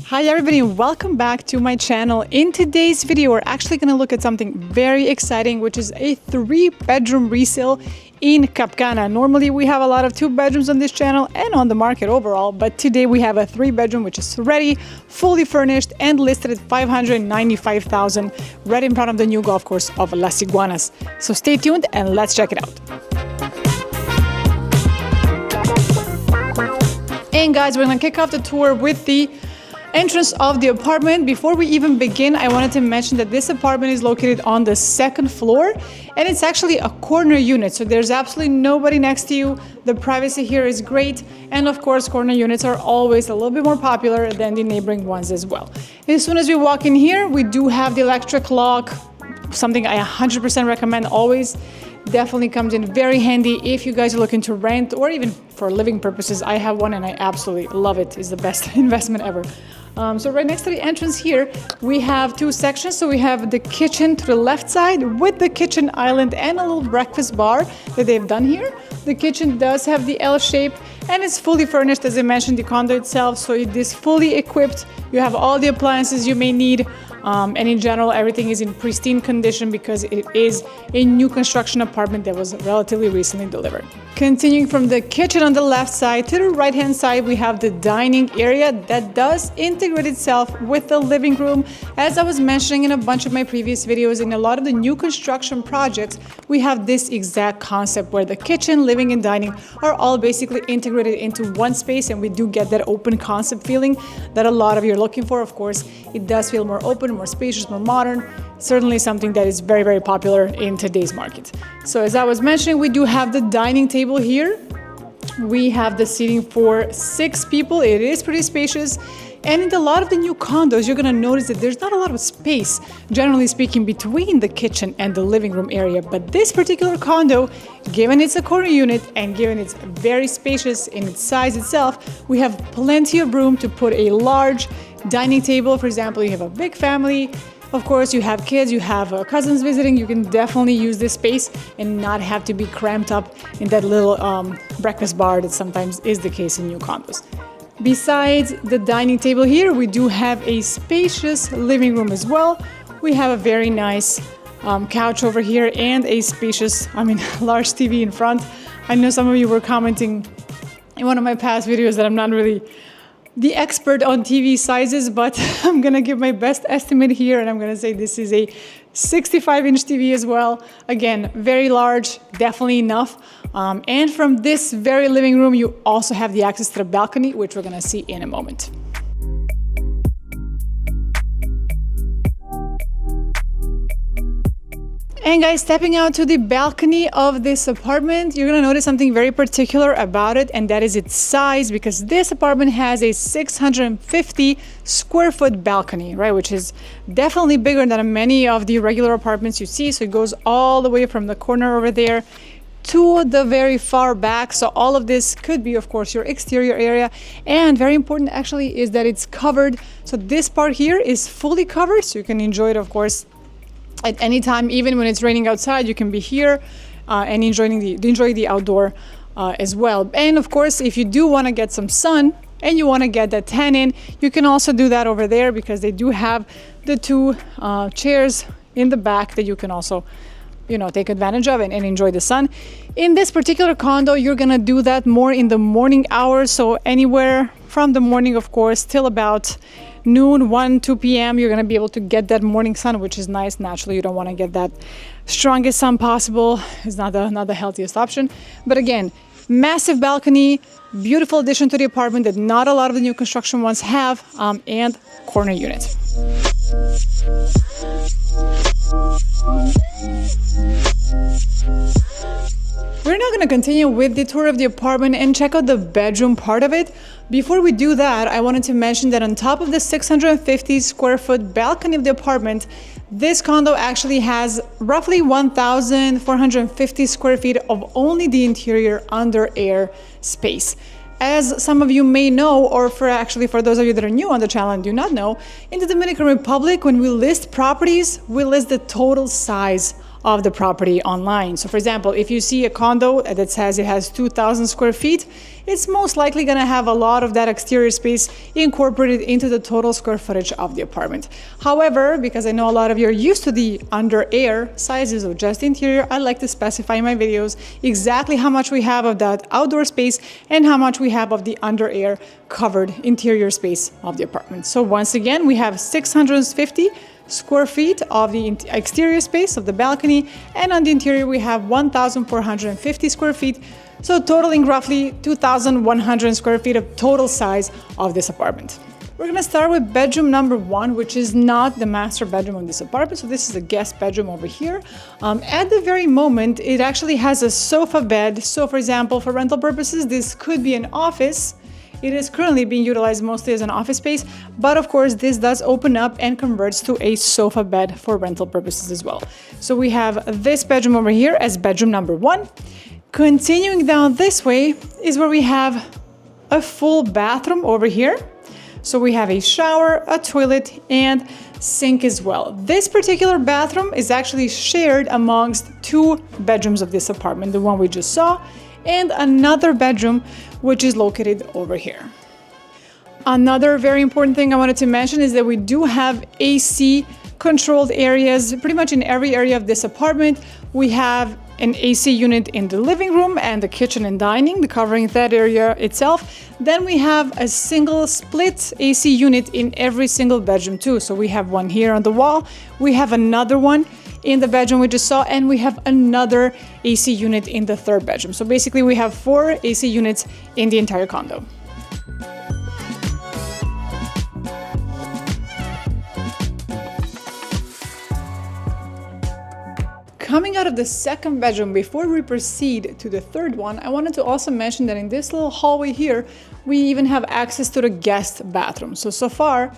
Hi everybody, and welcome back to my channel. In today's video, we're actually going to look at something very exciting, which is a 3-bedroom resale in Cap Cana. Normally we have a lot of 2 bedrooms on this channel and on the market overall, but today we have a 3-bedroom which is ready, fully furnished and listed at $595,000 right in front of the new golf course of Las Iguanas. So stay tuned and let's check it out. And guys, we're going to kick off the tour with the entrance of the apartment. Before we even begin, I wanted to mention that this apartment is located on the 2nd floor and it's actually a corner unit, so there's absolutely nobody next to you. The privacy here is great, and of course corner units are always a little bit more popular than the neighboring ones as well. As soon as we walk in here, we do have the electric lock, something I 100% recommend always. Definitely comes in very handy if you guys are looking to rent or even for living purposes. I have one and I absolutely love it. It's the best investment ever. So right next to the entrance here, we have 2 sections. So we have the kitchen to the left side with the kitchen island and a little breakfast bar that they've done here. The kitchen does have the L shape and it's fully furnished, as I mentioned, the condo itself. So it is fully equipped. You have all the appliances you may need. And in general, everything is in pristine condition because it is a new construction apartment that was relatively recently delivered. Continuing from the kitchen on the left side to the right hand side, we have the dining area that does integrate itself with the living room. As I was mentioning in a bunch of my previous videos, in a lot of the new construction projects, we have this exact concept where the kitchen, living and dining are all basically integrated into one space, and we do get that open concept feeling that a lot of you are looking for. Of course, it does feel more open, more spacious, more modern. Certainly something that is very, very popular in today's market. So as I was mentioning, we do have the dining table here. We have the seating for 6 people. It is pretty spacious. And in a lot of the new condos, you're gonna notice that there's not a lot of space, generally speaking, between the kitchen and the living room area. But this particular condo, given it's a corner unit and given it's very spacious in its size itself, we have plenty of room to put a large dining table. For example, you have a big family, of course you have kids, you have cousins visiting, you can definitely use this space and not have to be cramped up in that little breakfast bar that sometimes is the case in new condos. Besides the dining table here, we do have a spacious living room as well. We have a very nice couch over here and a spacious, large TV in front. I know some of you were commenting in one of my past videos that I'm not really the expert on TV sizes, but I'm gonna give my best estimate here and I'm gonna say this is a 65-inch TV as well. Again, very large, definitely enough. And from this very living room, you also have the access to the balcony, which we're gonna see in a moment. And guys, stepping out to the balcony of this apartment, you're gonna notice something very particular about it, and that is its size, because this apartment has a 650 square foot balcony, right? Which is definitely bigger than many of the regular apartments you see. So it goes all the way from the corner over there to the very far back. So all of this could be, of course, your exterior area. And very important actually is that it's covered. So this part here is fully covered, so you can enjoy it, of course, at any time. Even when it's raining outside, you can be here and enjoy the outdoor as well. And of course, if you do want to get some sun and you want to get that tan in, you can also do that over there, because they do have the 2 chairs in the back that you can also take advantage of and enjoy the sun. In this particular condo, you're gonna do that more in the morning hours. So anywhere from the morning, of course, till about noon, 1-2 p.m. you're gonna be able to get that morning sun, which is nice. Naturally, you don't want to get that strongest sun possible. It's not the healthiest option. But again, massive balcony, beautiful addition to the apartment that not a lot of the new construction ones have, and corner unit. We're now going to continue with the tour of the apartment and check out the bedroom part of it. Before we do that, I wanted to mention that on top of the 650 square foot balcony of the apartment, this condo actually has roughly 1,450 square feet of only the interior under air space. As some of you may know, or for those of you that are new on the channel and do not know, in the Dominican Republic, when we list properties, we list the total size of the property online. So for example, if you see a condo that says it has 2,000 square feet, it's most likely going to have a lot of that exterior space incorporated into the total square footage of the apartment. However, because I know a lot of you are used to the under air sizes of just the interior, I like to specify in my videos exactly how much we have of that outdoor space and how much we have of the under air covered interior space of the apartment. So once again, we have 650 square feet of the exterior space of the balcony, and on the interior we have 1,450 square feet, so totaling roughly 2,100 square feet of total size of this apartment. We're gonna start with bedroom number 1, which is not the master bedroom of this apartment. So this is a guest bedroom over here. At the very moment, it actually has a sofa bed. So for example, for rental purposes, this could be an office. It is currently being utilized mostly as an office space, but of course this does open up and converts to a sofa bed for rental purposes as well. So we have this bedroom over here as bedroom number 1. Continuing down this way is where we have a full bathroom over here. So we have a shower, a toilet, and sink as well. This particular bathroom is actually shared amongst 2 bedrooms of this apartment, the one we just saw, and another bedroom which is located over here. Another very important thing I wanted to mention is that we do have AC controlled areas pretty much in every area of this apartment. We have an AC unit in the living room and the kitchen and dining, covering that area itself. Then we have a single split AC unit in every single bedroom too. So we have one here on the wall, we have another one in the bedroom we just saw, and we have another AC unit in the 3rd bedroom. So basically we have 4 AC units in the entire condo. Coming out of the 2nd bedroom, before we proceed to the 3rd one, I wanted to also mention that in this little hallway here, we even have access to the guest bathroom. So far,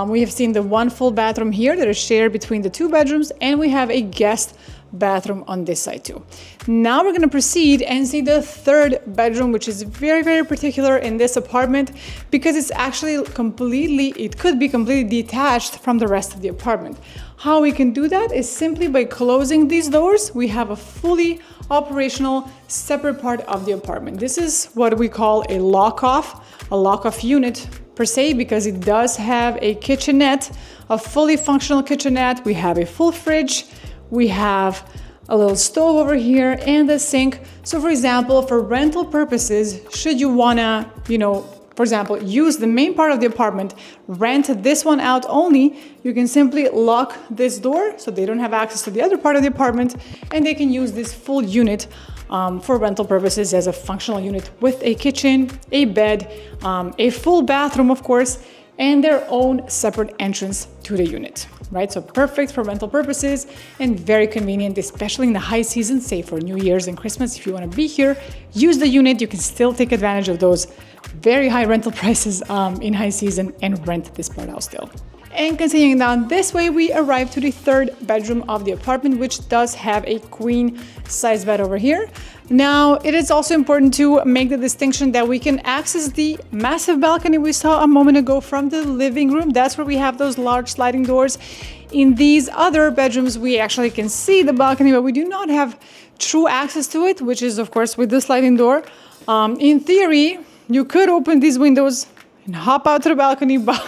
we have seen the one full bathroom here that is shared between the 2 bedrooms, and we have a guest bathroom on this side too. Now we're going to proceed and see the 3rd bedroom, which is very, very particular in this apartment because it's actually it could be completely detached from the rest of the apartment. How we can do that is simply by closing these doors. We have a fully operational separate part of the apartment. This is what we call a lock-off unit per se, because it does have a kitchenette, a fully functional kitchenette. We have a full fridge, we have a little stove over here and a sink. So for example, for rental purposes, should you wanna, for example, use the main part of the apartment, rent this one out only, you can simply lock this door so they don't have access to the other part of the apartment, and they can use this full unit for rental purposes as a functional unit with a kitchen, a bed, a full bathroom, of course, and their own separate entrance to the unit, right? So perfect for rental purposes and very convenient, especially in the high season, say for New Year's and Christmas. If you want to be here, use the unit. You can still take advantage of those very high rental prices in high season and rent this part out still. And continuing down this way, we arrive to the 3rd bedroom of the apartment, which does have a queen size bed over here. Now, it is also important to make the distinction that we can access the massive balcony we saw a moment ago from the living room. That's where we have those large sliding doors. In these other bedrooms, we actually can see the balcony, but we do not have true access to it, which is, of course, with the sliding door. In theory, you could open these windows and hop out to the balcony, but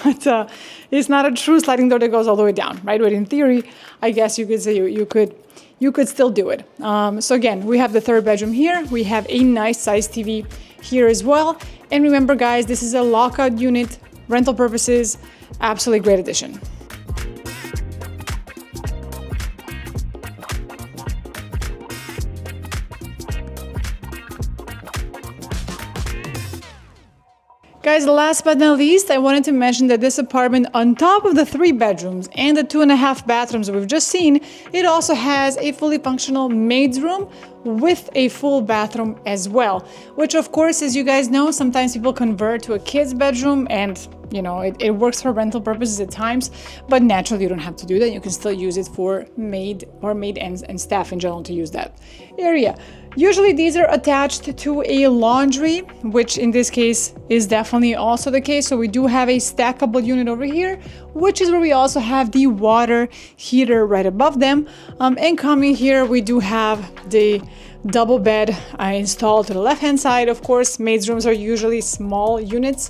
it's not a true sliding door that goes all the way down, right? But in theory, I guess you could say you could still do it. So again, we have the 3rd bedroom here. We have a nice size TV here as well. And remember, guys, this is a lockout unit, rental purposes, absolutely great addition. Guys, last but not least, I wanted to mention that this apartment, on top of the 3 bedrooms and the 2.5 bathrooms that we've just seen, it also has a fully functional maid's room with a full bathroom as well, which of course, as you guys know, sometimes people convert to a kid's bedroom and you know, it works for rental purposes at times, but naturally you don't have to do that. You can still use it for maid and staff in general to use that area. Usually these are attached to a laundry, which in this case is definitely also the case. So we do have a stackable unit over here, which is where we also have the water heater right above them. And coming here, we do have the double bed installed to the left-hand side. Of course, maids' rooms are usually small units.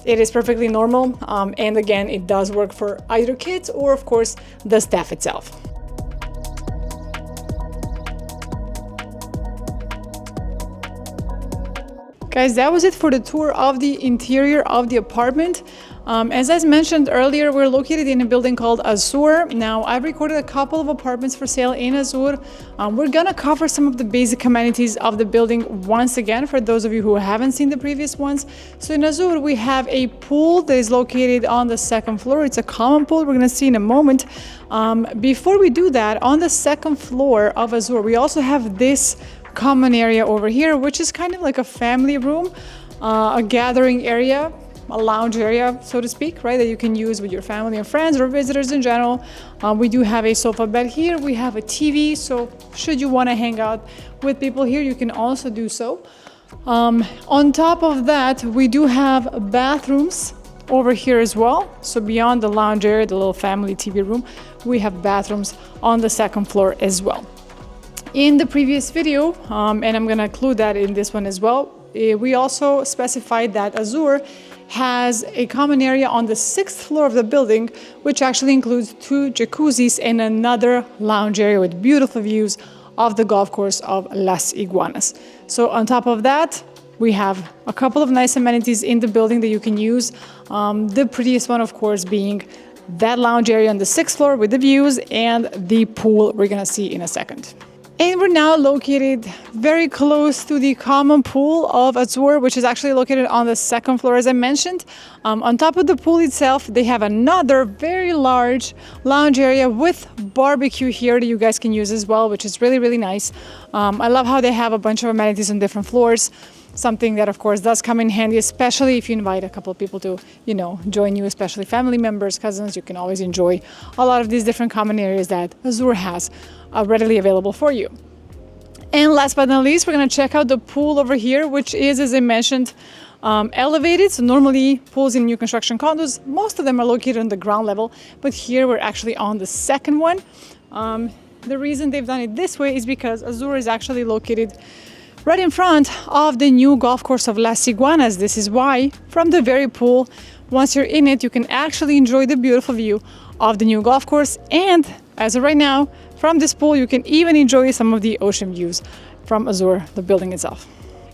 It is perfectly normal. And again, it does work for either kids or of course the staff itself. Guys, that was it for the tour of the interior of the apartment. As I mentioned earlier, we're located in a building called Azzure. Now, I've recorded a couple of apartments for sale in Azzure. We're gonna cover some of the basic amenities of the building once again for those of you who haven't seen the previous ones. So in Azzure, we have a pool that is located on the second floor. It's a common pool we're gonna see in a moment. Before we do that, on the second floor of Azzure, we also have this common area over here, which is kind of like a family room, a gathering area, a lounge area, so to speak, right, that you can use with your family and friends or visitors in general. We do have a sofa bed here. We have a TV, so should you want to hang out with people here, you can also do so. On top of that, we do have bathrooms over here as well. So beyond the lounge area, the little family TV room, we have bathrooms on the second floor as well. In the previous video, and I'm going to include that in this one as well, we also specified that Azzure has a common area on the 6th floor of the building, which actually includes 2 jacuzzis and another lounge area with beautiful views of the golf course of Las Iguanas. So on top of that, we have a couple of nice amenities in the building that you can use. The prettiest one, of course, being that lounge area on the 6th floor with the views and the pool we're going to see in a second. And we're now located very close to the common pool of Azzure, which is actually located on the 2nd floor, as I mentioned. On top of the pool itself, they have another very large lounge area with barbecue here that you guys can use as well, which is really, really nice. I love how they have a bunch of amenities on different floors. Something that, of course, does come in handy, especially if you invite a couple of people to, you know, join you, especially family members, cousins. You can always enjoy a lot of these different common areas that Azzure has readily available for you. And last but not least, we're going to check out the pool over here, which is, as I mentioned, elevated. So normally pools in new construction condos, most of them are located on the ground level, but here we're actually on the second one. The reason they've done it this way is because Azzure is actually located right in front of the new golf course of Las Iguanas. This is why from the very pool, once you're in it, you can actually enjoy the beautiful view of the new golf course. And as of right now, from this pool, you can even enjoy some of the ocean views from Azzure, the building itself.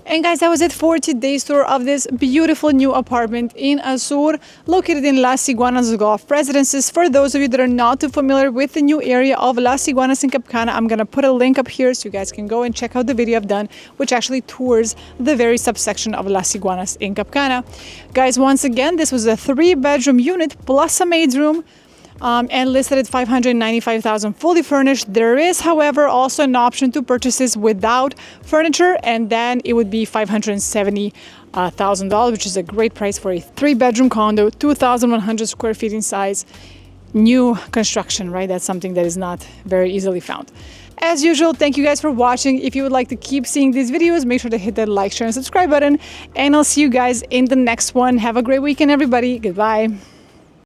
And guys, that was it for today's tour of this beautiful new apartment in Azzure, located in Las Iguanas Golf Residences. For those of you that are not too familiar with the new area of Las Iguanas in Cap Cana, I'm going to put a link up here so you guys can go and check out the video I've done, which actually tours the very subsection of Las Iguanas in Cap Cana. Guys, once again, this was a 3-bedroom unit plus a maid's room. And listed at $595,000 fully furnished. There is, however, also an option to purchase this without furniture, and then it would be $570,000, which is a great price for a 3-bedroom condo, 2,100 square feet in size, new construction, right? That's something that is not very easily found. As usual, thank you guys for watching. If you would like to keep seeing these videos, make sure to hit that like, share, and subscribe button, and I'll see you guys in the next one. Have a great weekend, everybody. Goodbye.